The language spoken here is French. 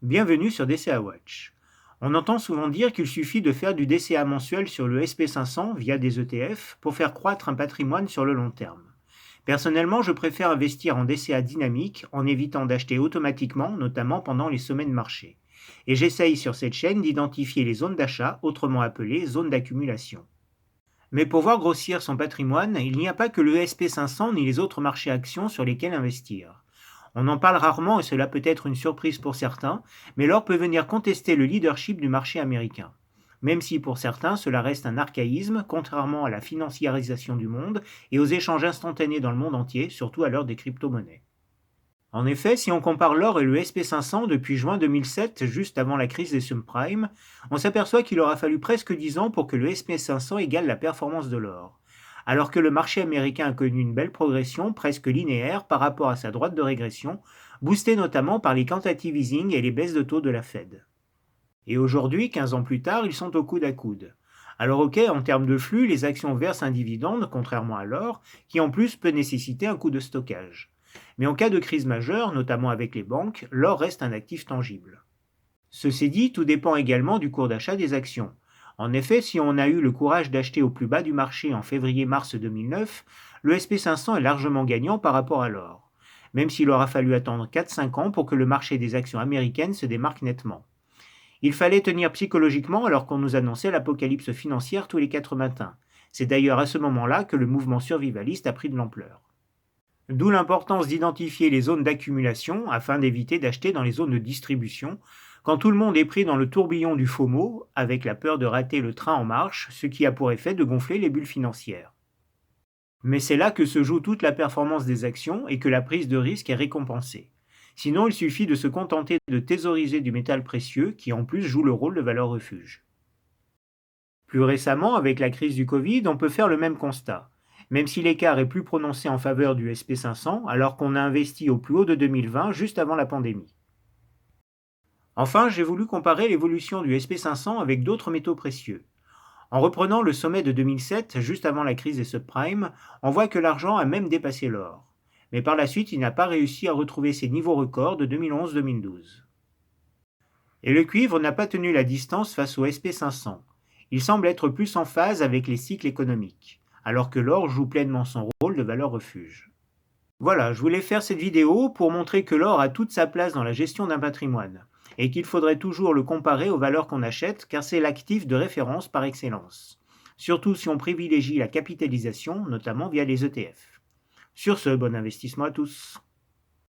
Bienvenue sur DCA Watch. On entend souvent dire qu'il suffit de faire du DCA mensuel sur le SP500 via des ETF pour faire croître un patrimoine sur le long terme. Personnellement, je préfère investir en DCA dynamique en évitant d'acheter automatiquement, notamment pendant les sommets de marché. Et j'essaye sur cette chaîne d'identifier les zones d'achat, autrement appelées zones d'accumulation. Mais pour voir grossir son patrimoine, il n'y a pas que le SP500 ni les autres marchés actions sur lesquels investir. On en parle rarement et cela peut être une surprise pour certains, mais l'or peut venir contester le leadership du marché américain. Même si pour certains cela reste un archaïsme, contrairement à la financiarisation du monde et aux échanges instantanés dans le monde entier, surtout à l'heure des crypto-monnaies. En effet, si on compare l'or et le SP500 depuis juin 2007, juste avant la crise des subprimes, on s'aperçoit qu'il aura fallu presque 10 ans pour que le SP500 égale la performance de l'or, alors que le marché américain a connu une belle progression presque linéaire par rapport à sa droite de régression, boostée notamment par les quantitative easing et les baisses de taux de la Fed. Et aujourd'hui, 15 ans plus tard, ils sont au coude à coude. Alors ok, en termes de flux, les actions versent un dividende, contrairement à l'or, qui en plus peut nécessiter un coût de stockage. Mais en cas de crise majeure, notamment avec les banques, l'or reste un actif tangible. Ceci dit, tout dépend également du cours d'achat des actions. En effet, si on a eu le courage d'acheter au plus bas du marché en février-mars 2009, le SP500 est largement gagnant par rapport à l'or, même s'il aura fallu attendre 4-5 ans pour que le marché des actions américaines se démarque nettement. Il fallait tenir psychologiquement alors qu'on nous annonçait l'apocalypse financière tous les 4 matins. C'est d'ailleurs à ce moment-là que le mouvement survivaliste a pris de l'ampleur. D'où l'importance d'identifier les zones d'accumulation afin d'éviter d'acheter dans les zones de distribution quand tout le monde est pris dans le tourbillon du FOMO avec la peur de rater le train en marche, ce qui a pour effet de gonfler les bulles financières. Mais c'est là que se joue toute la performance des actions et que la prise de risque est récompensée. Sinon, il suffit de se contenter de thésauriser du métal précieux qui en plus joue le rôle de valeur refuge. Plus récemment, avec la crise du Covid, on peut faire le même constat. Même si l'écart est plus prononcé en faveur du SP500 alors qu'on a investi au plus haut de 2020 juste avant la pandémie. Enfin, j'ai voulu comparer l'évolution du SP500 avec d'autres métaux précieux. En reprenant le sommet de 2007, juste avant la crise des subprimes, on voit que l'argent a même dépassé l'or. Mais par la suite, il n'a pas réussi à retrouver ses niveaux records de 2011-2012. Et le cuivre n'a pas tenu la distance face au SP500. Il semble être plus en phase avec les cycles économiques, alors que l'or joue pleinement son rôle de valeur refuge. Voilà, je voulais faire cette vidéo pour montrer que l'or a toute sa place dans la gestion d'un patrimoine, et qu'il faudrait toujours le comparer aux valeurs qu'on achète, car c'est l'actif de référence par excellence. Surtout si on privilégie la capitalisation, notamment via les ETF. Sur ce, bon investissement à tous.